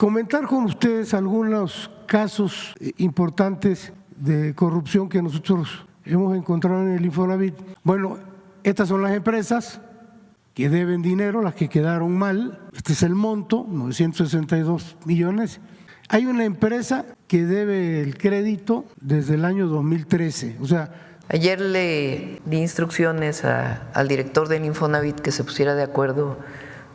comentar con ustedes algunos casos importantes de corrupción que nosotros hemos encontrado en el Infonavit. Bueno, estas son las empresas que deben dinero, las que quedaron mal. Este es el monto, 962 millones. Hay una empresa que debe el crédito desde el año 2013, o sea… Ayer le di instrucciones al director del Infonavit que se pusiera de acuerdo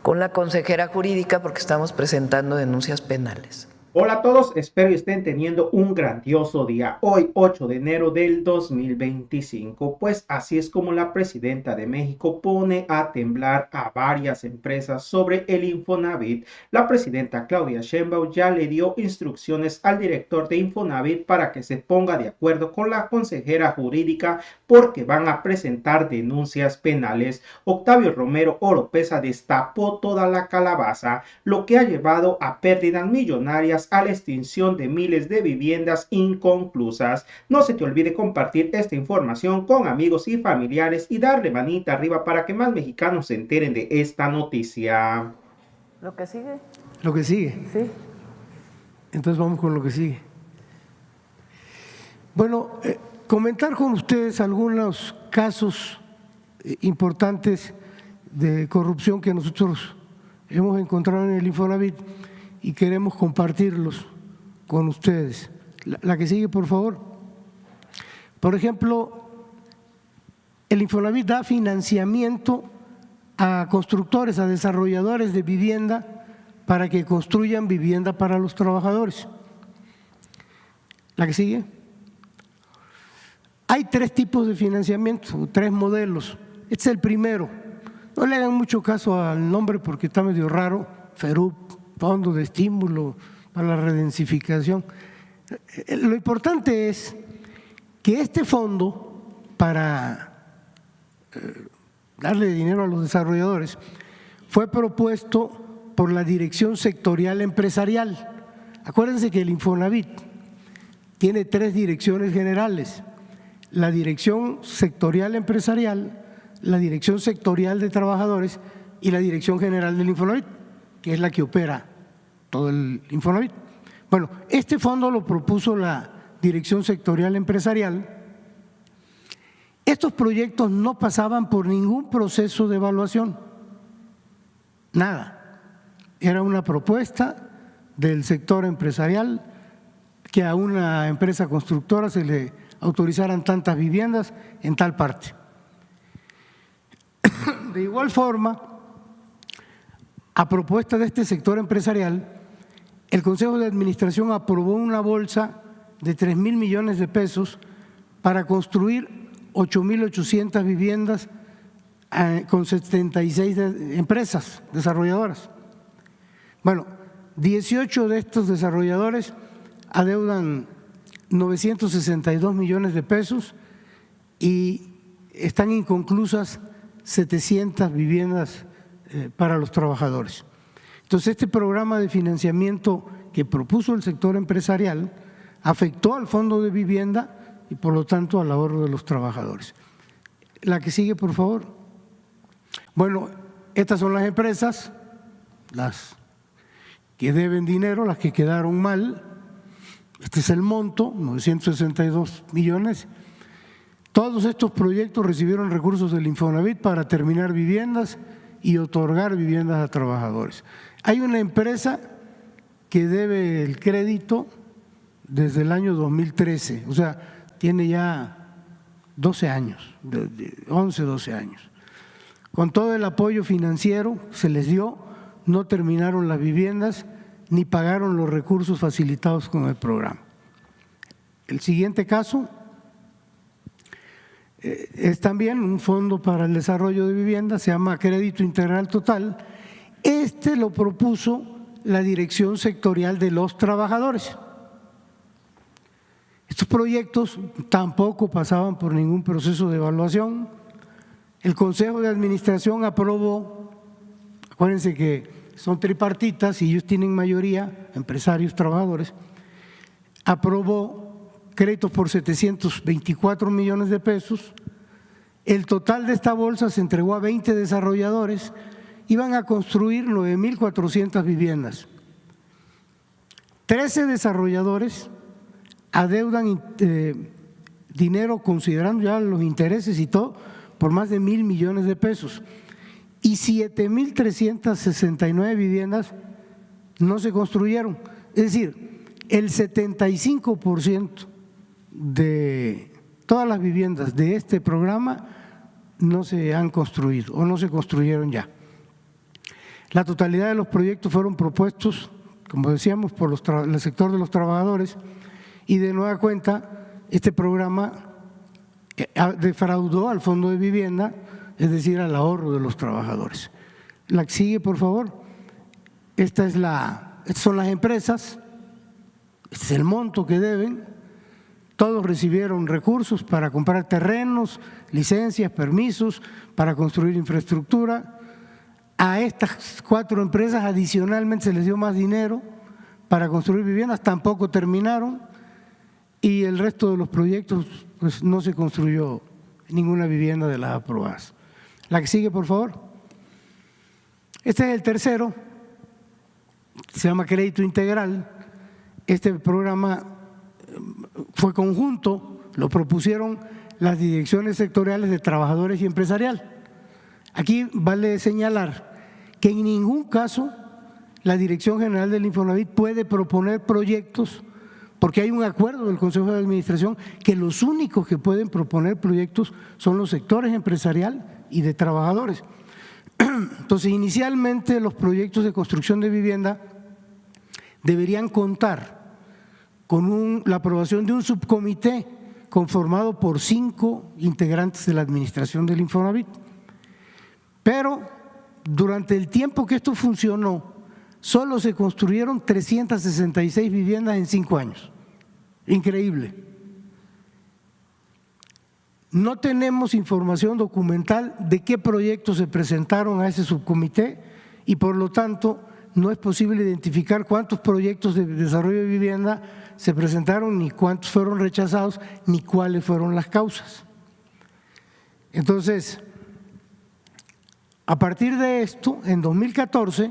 con la consejera jurídica porque estamos presentando denuncias penales. Hola a todos, espero que estén teniendo un grandioso día. Hoy, 8 de enero del 2025, pues así es como la presidenta de México pone a temblar a varias empresas sobre el Infonavit. La presidenta Claudia Sheinbaum ya le dio instrucciones al director de Infonavit para que se ponga de acuerdo con la consejera jurídica porque van a presentar denuncias penales. Octavio Romero Oropesa destapó toda la calabaza, lo que ha llevado a pérdidas millonarias, a la extinción de miles de viviendas inconclusas. No se te olvide compartir esta información con amigos y familiares y darle manita arriba para que más mexicanos se enteren de esta noticia. ¿Lo que sigue? Lo que sigue. Sí. Entonces vamos con lo que sigue. Bueno, comentar con ustedes algunos casos importantes de corrupción que nosotros hemos encontrado en el Infonavit y queremos compartirlos con ustedes. La que sigue, por favor. Por ejemplo, el Infonavit da financiamiento a constructores, a desarrolladores de vivienda para que construyan vivienda para los trabajadores. La que sigue. Hay tres tipos de financiamiento, tres modelos. Este es el primero. No le hagan mucho caso al nombre porque está medio raro, FERUP, Fondo de Estímulo para la Redensificación. Lo importante es que este fondo, para darle dinero a los desarrolladores, fue propuesto por la Dirección Sectorial Empresarial. Acuérdense que el Infonavit tiene tres direcciones generales: la Dirección Sectorial Empresarial, la Dirección Sectorial de Trabajadores y la Dirección General del Infonavit, que es la que opera todo el Infonavit. Bueno, este fondo lo propuso la Dirección Sectorial Empresarial. Estos proyectos no pasaban por ningún proceso de evaluación, nada. Era una propuesta del sector empresarial que a una empresa constructora se le autorizaran tantas viviendas en tal parte. De igual forma, a propuesta de este sector empresarial, el Consejo de Administración aprobó una bolsa de 3,000 millones de pesos para construir 8,800 viviendas con 76 empresas desarrolladoras. Bueno, 18 de estos desarrolladores adeudan 962 millones de pesos y están inconclusas 700 viviendas para los trabajadores. Entonces, este programa de financiamiento que propuso el sector empresarial afectó al fondo de vivienda y, por lo tanto, al ahorro de los trabajadores. La que sigue, por favor. Bueno, estas son las empresas, las que deben dinero, las que quedaron mal. Este es el monto, 962 millones. Todos estos proyectos recibieron recursos del Infonavit para terminar viviendas y otorgar viviendas a trabajadores. Hay una empresa que debe el crédito desde el año 2013, o sea, tiene ya 12 años, 11, 12 años. Con todo el apoyo financiero se les dio, no terminaron las viviendas ni pagaron los recursos facilitados con el programa. El siguiente caso es también un fondo para el desarrollo de viviendas, se llama Crédito Integral Total. Este lo propuso la Dirección Sectorial de los Trabajadores. Estos proyectos tampoco pasaban por ningún proceso de evaluación. El Consejo de Administración aprobó, acuérdense que son tripartitas y ellos tienen mayoría, empresarios, trabajadores, aprobó créditos por 724 millones de pesos. El total de esta bolsa se entregó a 20 desarrolladores, iban a construir 9,400 viviendas. 13 desarrolladores adeudan dinero, considerando ya los intereses y todo, por más de 1.000 millones de pesos. Y 7.369 viviendas no se construyeron. Es decir, el 75% de todas las viviendas de este programa no se han construido o no se construyeron ya. La totalidad de los proyectos fueron propuestos, como decíamos, por el sector de los trabajadores, y de nueva cuenta este programa defraudó al Fondo de Vivienda, es decir, al ahorro de los trabajadores. La que sigue, por favor. Estas son las empresas, este es el monto que deben. Todos recibieron recursos para comprar terrenos, licencias, permisos, para construir infraestructura. A estas 4 empresas adicionalmente se les dio más dinero para construir viviendas, tampoco terminaron, y el resto de los proyectos pues no se construyó ninguna vivienda de las aprobadas. La que sigue, por favor. Este es el tercero, se llama Crédito Integral. Este programa fue conjunto, lo propusieron las direcciones sectoriales de trabajadores y empresarial. Aquí vale señalar que en ningún caso la Dirección General del Infonavit puede proponer proyectos, porque hay un acuerdo del Consejo de Administración que los únicos que pueden proponer proyectos son los sectores empresarial y de trabajadores. Entonces, inicialmente los proyectos de construcción de vivienda deberían contar con la aprobación de un subcomité conformado por 5 integrantes de la administración del Infonavit. Pero durante el tiempo que esto funcionó, solo se construyeron 366 viviendas en 5 años. Increíble. No tenemos información documental de qué proyectos se presentaron a ese subcomité y por lo tanto no es posible identificar cuántos proyectos de desarrollo de vivienda se presentaron, ni cuántos fueron rechazados, ni cuáles fueron las causas. Entonces, a partir de esto, en 2014,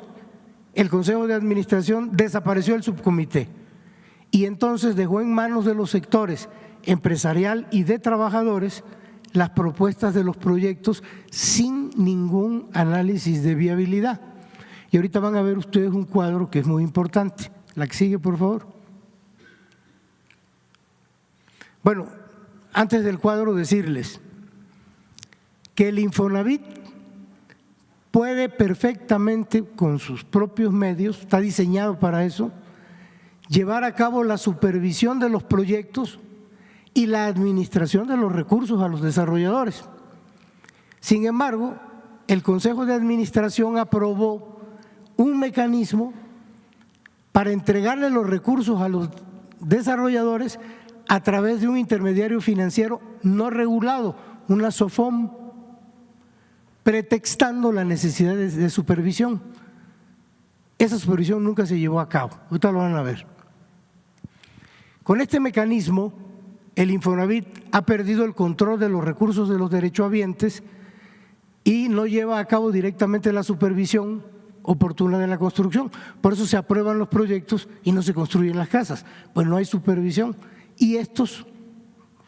el Consejo de Administración desapareció el subcomité y entonces dejó en manos de los sectores empresarial y de trabajadores las propuestas de los proyectos sin ningún análisis de viabilidad. Y ahorita van a ver ustedes un cuadro que es muy importante. La que sigue, por favor. Bueno, antes del cuadro decirles que el Infonavit puede perfectamente con sus propios medios, está diseñado para eso, llevar a cabo la supervisión de los proyectos y la administración de los recursos a los desarrolladores. Sin embargo, el Consejo de Administración aprobó un mecanismo para entregarle los recursos a los desarrolladores a través de un intermediario financiero no regulado, una SOFOM, pretextando la necesidad de supervisión. Esa supervisión nunca se llevó a cabo, ahorita lo van a ver. Con este mecanismo, el Infonavit ha perdido el control de los recursos de los derechohabientes y no lleva a cabo directamente la supervisión oportuna de la construcción. Por eso se aprueban los proyectos y no se construyen las casas, pues no hay supervisión. Y estos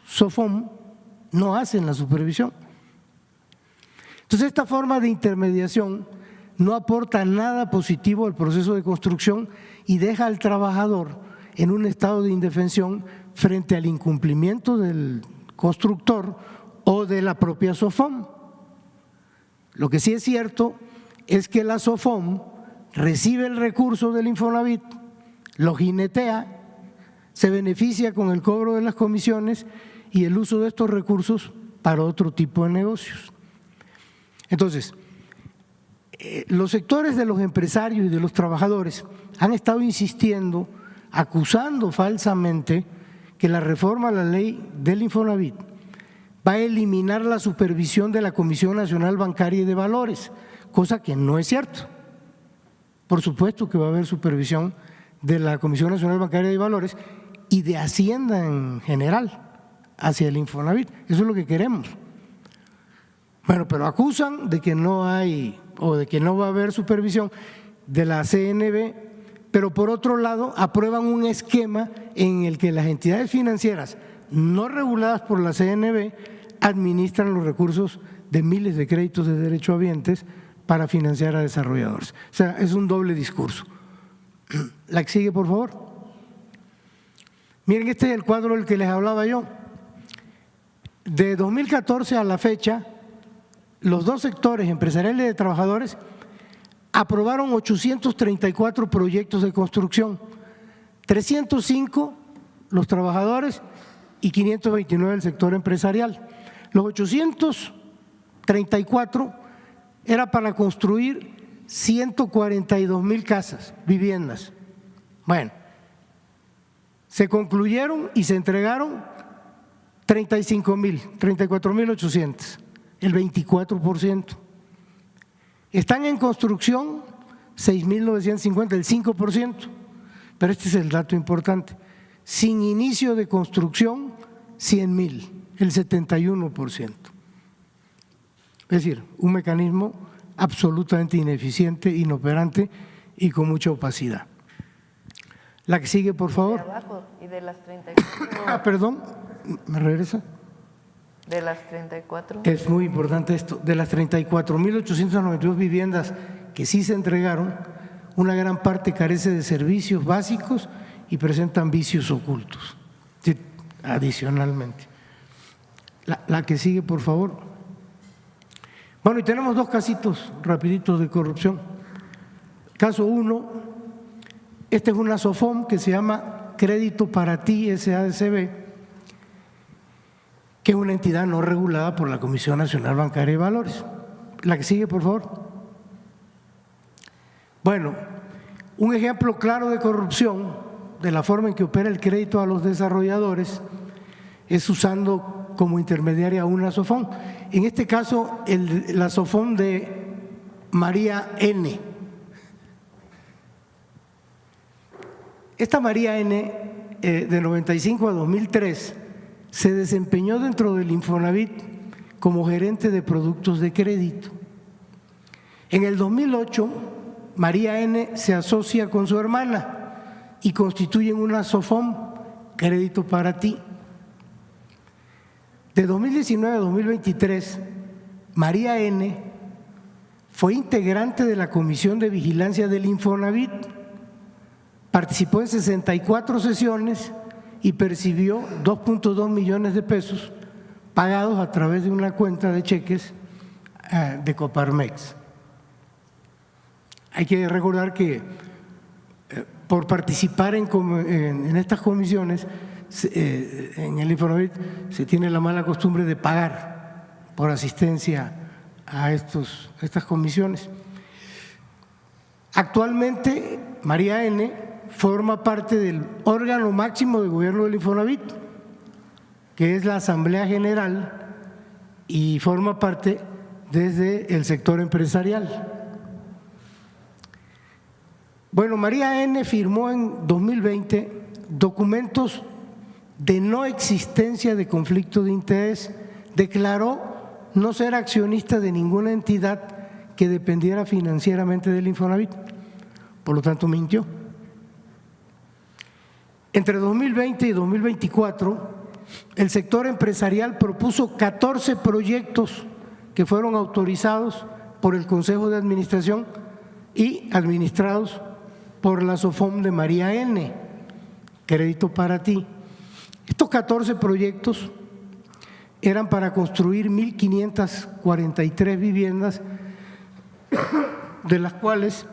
SOFOM no hacen la supervisión. Entonces, esta forma de intermediación no aporta nada positivo al proceso de construcción y deja al trabajador en un estado de indefensión frente al incumplimiento del constructor o de la propia SOFOM. Lo que sí es cierto es que la SOFOM recibe el recurso del Infonavit, lo jinetea, se beneficia con el cobro de las comisiones y el uso de estos recursos para otro tipo de negocios. Entonces, los sectores de los empresarios y de los trabajadores han estado insistiendo, acusando falsamente que la reforma a la ley del Infonavit va a eliminar la supervisión de la Comisión Nacional Bancaria y de Valores, cosa que no es cierto. Por supuesto que va a haber supervisión de la Comisión Nacional Bancaria y de Valores y de Hacienda en general hacia el Infonavit. Eso es lo que queremos. Bueno, pero acusan de que no hay o de que no va a haber supervisión de la CNB pero por otro lado aprueban un esquema en el que las entidades financieras no reguladas por la CNB administran los recursos de miles de créditos de derechohabientes para financiar a desarrolladores. O sea, es un doble discurso. La que sigue, por favor. Miren, este es el cuadro del que les hablaba yo. De 2014 a la fecha, los dos sectores, empresariales y de trabajadores, aprobaron 834 proyectos de construcción, 305 los trabajadores y 529 el sector empresarial. Los 834 era para construir 142,000 casas, viviendas. Bueno, se concluyeron y se entregaron 34,800, el 24%. Están en construcción 6,950, el 5%, pero este es el dato importante. Sin inicio de construcción, 100,000, el 71%. Es decir, un mecanismo absolutamente ineficiente, inoperante y con mucha opacidad. La que sigue, por favor. De abajo y de las 34. Perdón, ¿me regresa? De las 34. Es muy importante esto. De las 34,892 viviendas que sí se entregaron, una gran parte carece de servicios básicos y presentan vicios ocultos, adicionalmente. La que sigue, por favor. Bueno, y tenemos dos casitos rapiditos de corrupción. Caso 1, esta es una SOFOM que se llama Crédito para Ti SADCB, que es una entidad no regulada por la Comisión Nacional Bancaria de Valores. La que sigue, por favor. Bueno, un ejemplo claro de corrupción de la forma en que opera el crédito a los desarrolladores es usando como intermediaria una SOFOM. En este caso, la SOFOM de María N. Esta María N, de 95 a 2003, se desempeñó dentro del Infonavit como gerente de productos de crédito. En el 2008, María N se asocia con su hermana y constituyen una SOFOM, Crédito para Ti. De 2019 a 2023, María N fue integrante de la Comisión de Vigilancia del Infonavit, participó en 64 sesiones y percibió 2.2 millones de pesos pagados a través de una cuenta de cheques de Coparmex. Hay que recordar que por participar en estas comisiones, en el Infonavit se tiene la mala costumbre de pagar por asistencia a estas comisiones. Actualmente, María N forma parte del órgano máximo de gobierno del Infonavit, que es la Asamblea General, y forma parte desde el sector empresarial. Bueno, María N firmó en 2020 documentos de no existencia de conflicto de interés, declaró no ser accionista de ninguna entidad que dependiera financieramente del Infonavit, por lo tanto mintió. Entre 2020 y 2024, el sector empresarial propuso 14 proyectos que fueron autorizados por el Consejo de Administración y administrados por la SOFOM de María N, Crédito para Ti. Estos 14 proyectos eran para construir 1.543 viviendas, de las cuales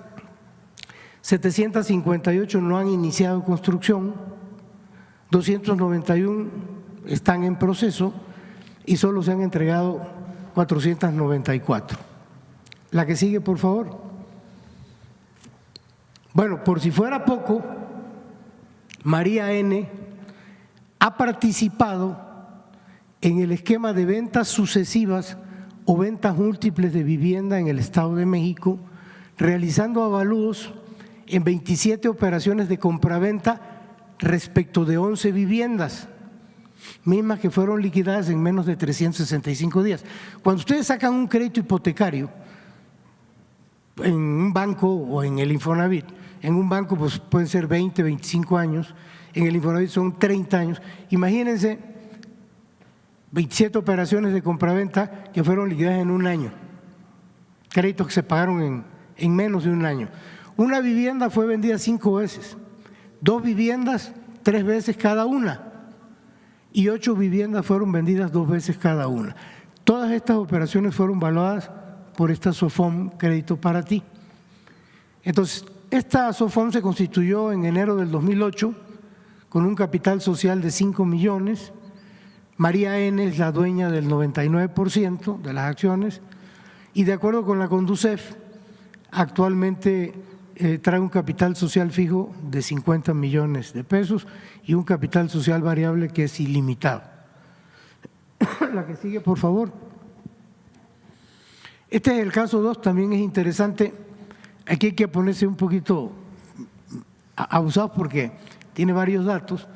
758 no han iniciado construcción, 291 están en proceso y solo se han entregado 494. La que sigue, por favor. Bueno, por si fuera poco, María N ha participado en el esquema de ventas sucesivas o ventas múltiples de vivienda en el Estado de México, realizando avalúos en 27 operaciones de compraventa respecto de 11 viviendas, mismas que fueron liquidadas en menos de 365 días. Cuando ustedes sacan un crédito hipotecario en un banco o en el Infonavit, en un banco pues pueden ser 20, 25 años, en el Infonavit son 30 años. Imagínense 27 operaciones de compraventa que fueron liquidadas en un año, créditos que se pagaron en menos de un año. Una vivienda fue vendida 5 veces, 2 viviendas 3 veces cada una y 8 viviendas fueron vendidas 2 veces cada una. Todas estas operaciones fueron valuadas por esta SOFOM Crédito para Ti. Entonces, esta SOFOM se constituyó en enero del 2008 con un capital social de 5 millones. María N. es la dueña del 99% de las acciones y de acuerdo con la Conducef, actualmente trae un capital social fijo de 50 millones de pesos y un capital social variable que es ilimitado. La que sigue, por favor. Este es el caso 2, también es interesante. Aquí hay que ponerse un poquito abusados porque tiene varios datos,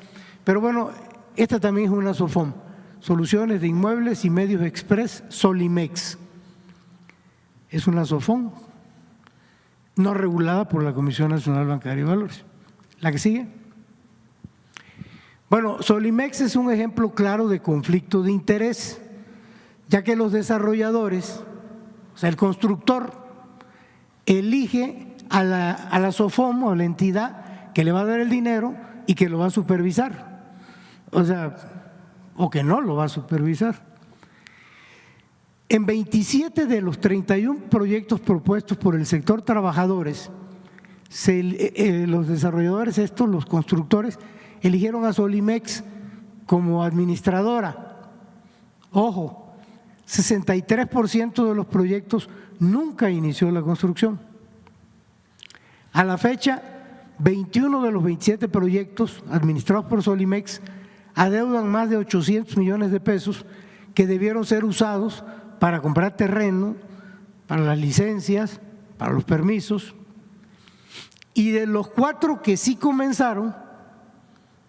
pero bueno, esta también es una SOFOM, Soluciones de Inmuebles y Medios Express, Solimex. Es una SOFOM no regulada por la Comisión Nacional Bancaria y Valores. La que sigue. Bueno, Solimex es un ejemplo claro de conflicto de interés, ya que los desarrolladores, o sea, el constructor, elige a la SOFOM o a la entidad que le va a dar el dinero y que lo va a supervisar, o que no lo va a supervisar. En 27 de los 31 proyectos propuestos por el sector trabajadores, los desarrolladores los constructores, eligieron a Solimex como administradora. Ojo, 63% de los proyectos nunca inició la construcción. A la fecha, 21 de los 27 proyectos administrados por Solimex adeudan más de 800 millones de pesos que debieron ser usados para comprar terreno, para las licencias, para los permisos. Y de los 4 que sí comenzaron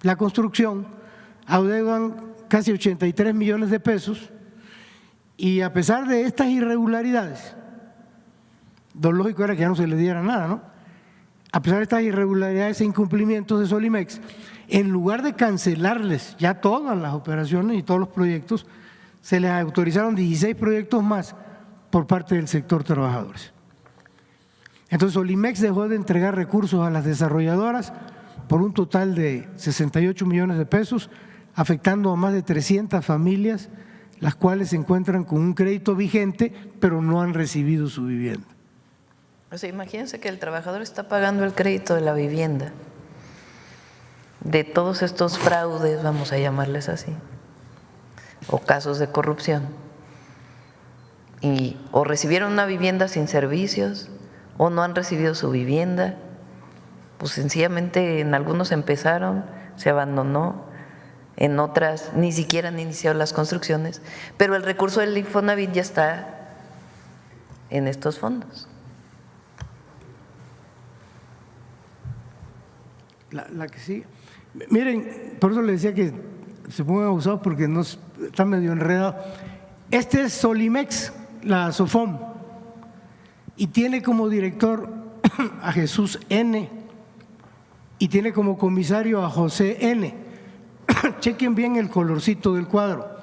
la construcción, adeudan casi 83 millones de pesos y a pesar de estas irregularidades, lo lógico era que ya no se le diera nada, ¿no? A pesar de estas irregularidades e incumplimientos de Solimex, en lugar de cancelarles ya todas las operaciones y todos los proyectos, se les autorizaron 16 proyectos más por parte del sector trabajadores. Entonces Solimex dejó de entregar recursos a las desarrolladoras por un total de 68 millones de pesos, afectando a más de 300 familias, las cuales se encuentran con un crédito vigente, pero no han recibido su vivienda. O sea, imagínense que el trabajador está pagando el crédito de la vivienda, de todos estos fraudes, vamos a llamarles así, o casos de corrupción, y o recibieron una vivienda sin servicios, o no han recibido su vivienda, pues sencillamente en algunos empezaron, se abandonó, en otras ni siquiera han iniciado las construcciones, pero el recurso del Infonavit ya está en estos fondos. La que sigue. Miren, por eso les decía que se pongan abusados porque no está medio enredado. Este es Solimex, la SOFOM, y tiene como director a Jesús N. y tiene como comisario a José N. Chequen bien el colorcito del cuadro,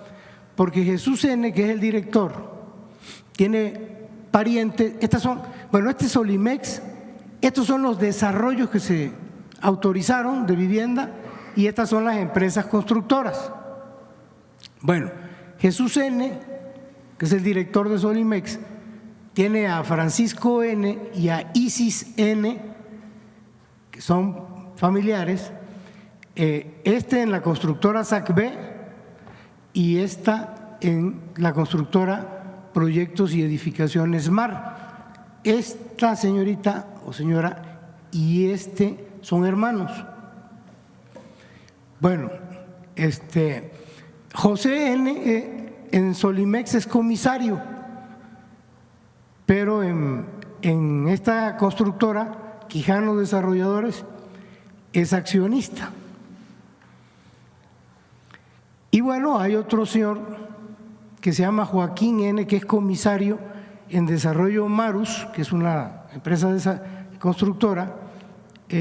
porque Jesús N., que es el director, tiene parientes. Este es Solimex, estos son los desarrollos que se autorizaron de vivienda y estas son las empresas constructoras. Bueno, Jesús N., que es el director de Solimex, tiene a Francisco N. y a Isis N., que son familiares, en la constructora SACB y esta en la constructora Proyectos y Edificaciones MAR. Esta señorita o señora y son hermanos. Bueno, José N. En Solimex es comisario, pero en esta constructora, Quijano Desarrolladores, es accionista. Y bueno, hay otro señor que se llama Joaquín N., que es comisario en Desarrollo Marus, que es una empresa constructora,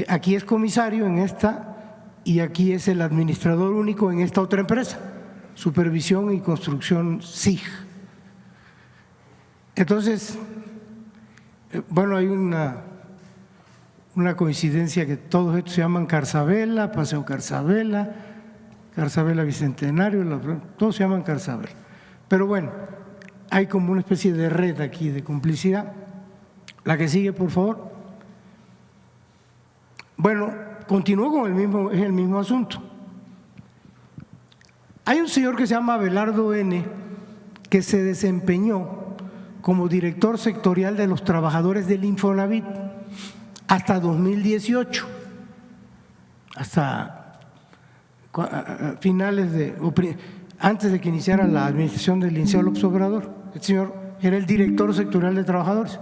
aquí es comisario en esta y aquí es el administrador único en esta otra empresa, Supervisión y Construcción SIG. Entonces, bueno, hay una coincidencia que todos estos se llaman Carzabela, Paseo Carzabela, Carzabela Bicentenario, todos se llaman Carzabela. Pero bueno, hay como una especie de red aquí de complicidad. La que sigue, por favor. Bueno, continúo con el mismo asunto. Hay un señor que se llama Abelardo N., que se desempeñó como director sectorial de los trabajadores del Infonavit hasta 2018, hasta finales antes de que iniciara la administración del licenciado López Obrador. El señor era el director sectorial de trabajadores.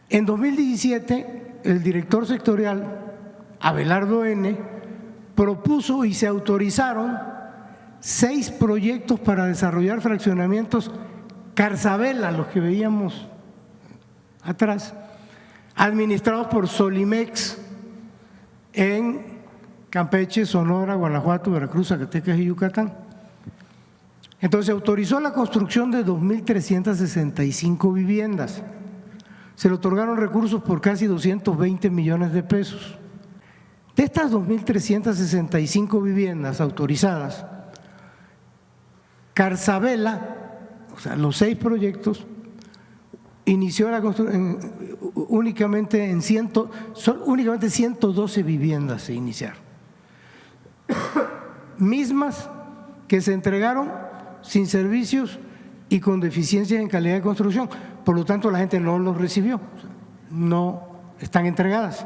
En 2017, el director sectorial, Abelardo N., propuso y se autorizaron 6 proyectos para desarrollar fraccionamientos Carzabela, los que veíamos atrás, administrados por Solimex en Campeche, Sonora, Guanajuato, Veracruz, Zacatecas y Yucatán. Entonces, autorizó la construcción de 2.365 viviendas. Se le otorgaron recursos por casi 220 millones de pesos. De estas 2.365 viviendas autorizadas, Carzabela, o sea, los 6 proyectos, inició la construcción únicamente 112 viviendas se iniciaron, mismas que se entregaron sin servicios y con deficiencias en calidad de construcción. Por lo tanto, la gente no los recibió, no están entregadas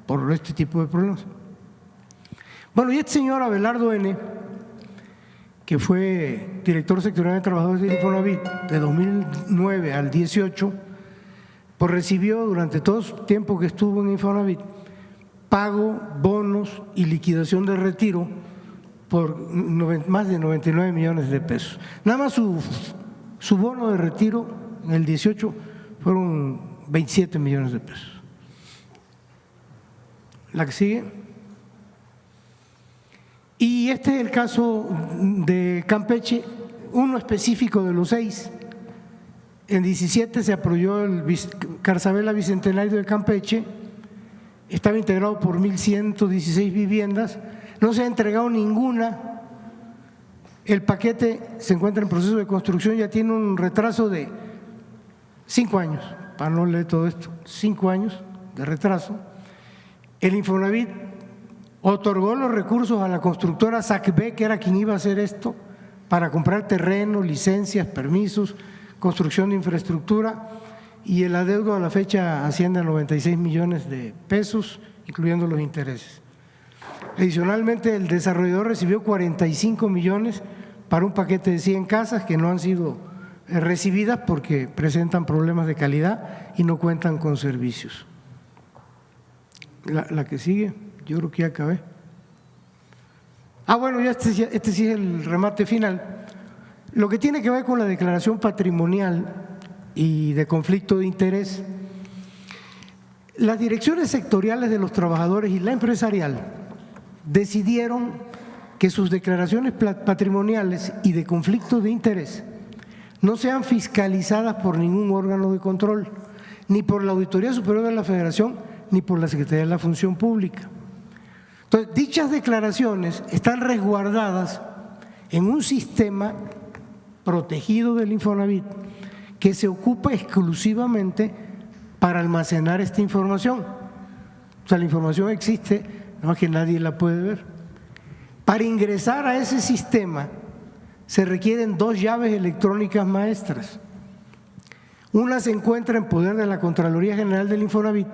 por este tipo de problemas. Bueno, y este señor Abelardo N., que fue director sectorial de trabajadores del Infonavit de 2009 al 18, pues recibió durante todo el tiempo que estuvo en Infonavit pago, bonos y liquidación de retiro por más de 99 millones de pesos. Nada más su bono de retiro en el 18 fueron 27 millones de pesos. La que sigue. Y este es el caso de Campeche, uno específico de los 6. En 17 se aprobó el Carzabela Bicentenario de Campeche, estaba integrado por 1.116 viviendas, no se ha entregado ninguna. El paquete se encuentra en proceso de construcción, ya tiene un retraso de 5 años, para no leer todo esto, 5 años de retraso. El Infonavit otorgó los recursos a la constructora SACB, que era quien iba a hacer esto, para comprar terreno, licencias, permisos, construcción de infraestructura, y el adeudo a la fecha asciende a 96 millones de pesos, incluyendo los intereses. Adicionalmente, el desarrollador recibió 45 millones para un paquete de 100 casas que no han sido recibidas porque presentan problemas de calidad y no cuentan con servicios. La que sigue. Yo creo que ya acabé. Bueno, ya este sí es el remate final. Lo que tiene que ver con la declaración patrimonial y de conflicto de interés, las direcciones sectoriales de los trabajadores y la empresarial decidieron que sus declaraciones patrimoniales y de conflicto de interés no sean fiscalizadas por ningún órgano de control, ni por la Auditoría Superior de la Federación, ni por la Secretaría de la Función Pública. Entonces, dichas declaraciones están resguardadas en un sistema protegido del Infonavit que se ocupa exclusivamente para almacenar esta información. O sea, la información existe, nada más que nadie la puede ver. Para ingresar a ese sistema se requieren 2 llaves electrónicas maestras. Una se encuentra en poder de la Contraloría General del Infonavit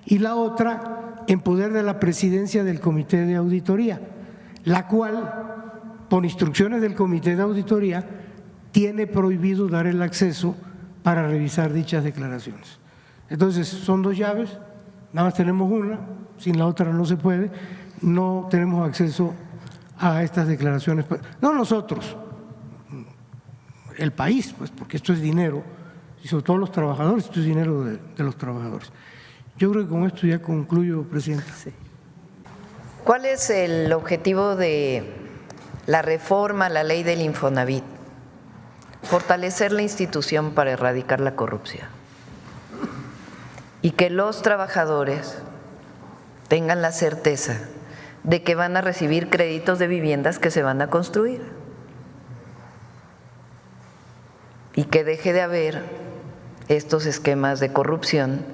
y la otra en poder de la presidencia del Comité de Auditoría, la cual, por instrucciones del Comité de Auditoría, tiene prohibido dar el acceso para revisar dichas declaraciones. Entonces, son 2 llaves, nada más tenemos una, sin la otra no se puede, no tenemos acceso a estas declaraciones, no nosotros, el país, pues porque esto es dinero, y sobre todo los trabajadores, esto es dinero de los trabajadores. Yo creo que con esto ya concluyo, Presidenta. Sí. ¿Cuál es el objetivo de la reforma a la ley del Infonavit? Fortalecer la institución para erradicar la corrupción y que los trabajadores tengan la certeza de que van a recibir créditos de viviendas que se van a construir y que deje de haber estos esquemas de corrupción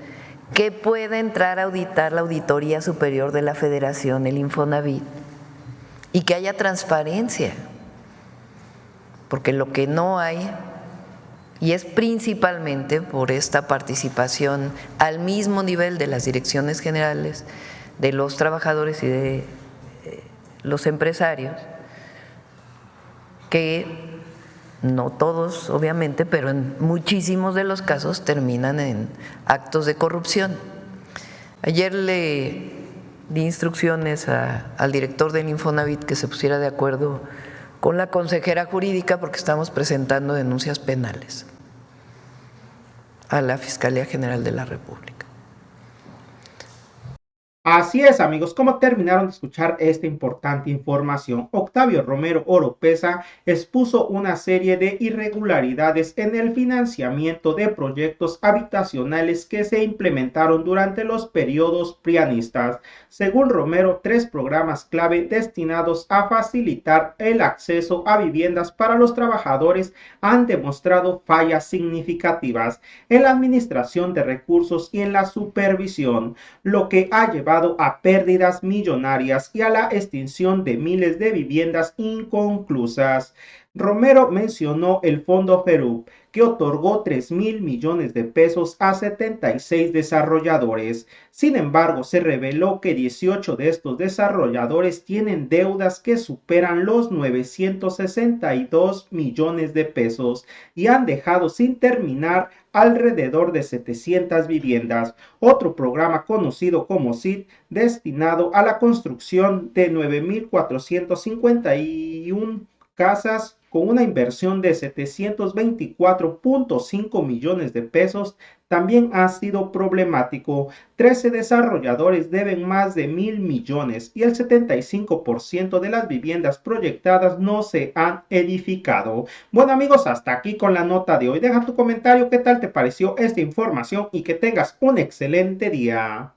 que pueda entrar a auditar la Auditoría Superior de la Federación, el Infonavit, y que haya transparencia, porque lo que no hay, y es principalmente por esta participación al mismo nivel de las direcciones generales, de los trabajadores y de los empresarios, que no todos, obviamente, pero en muchísimos de los casos terminan en actos de corrupción. Ayer le di instrucciones al director del Infonavit que se pusiera de acuerdo con la consejera jurídica porque estamos presentando denuncias penales a la Fiscalía General de la República. Así es, amigos, como terminaron de escuchar esta importante información, Octavio Romero Oropeza expuso una serie de irregularidades en el financiamiento de proyectos habitacionales que se implementaron durante los periodos prianistas. Según Romero, 3 programas clave destinados a facilitar el acceso a viviendas para los trabajadores han demostrado fallas significativas en la administración de recursos y en la supervisión, lo que ha llevado a pérdidas millonarias y a la extinción de miles de viviendas inconclusas. Romero mencionó el Fondo FERUP, que otorgó 3.000 millones de pesos a 76 desarrolladores. Sin embargo, se reveló que 18 de estos desarrolladores tienen deudas que superan los 962 millones de pesos y han dejado sin terminar alrededor de 700 viviendas. Otro programa conocido como CID, destinado a la construcción de 9.451 casas con una inversión de 724.5 millones de pesos, también ha sido problemático. 13 desarrolladores deben más de 1.000 millones y el 75% de las viviendas proyectadas no se han edificado. Bueno, amigos, hasta aquí con la nota de hoy. Deja tu comentario, qué tal te pareció esta información y que tengas un excelente día.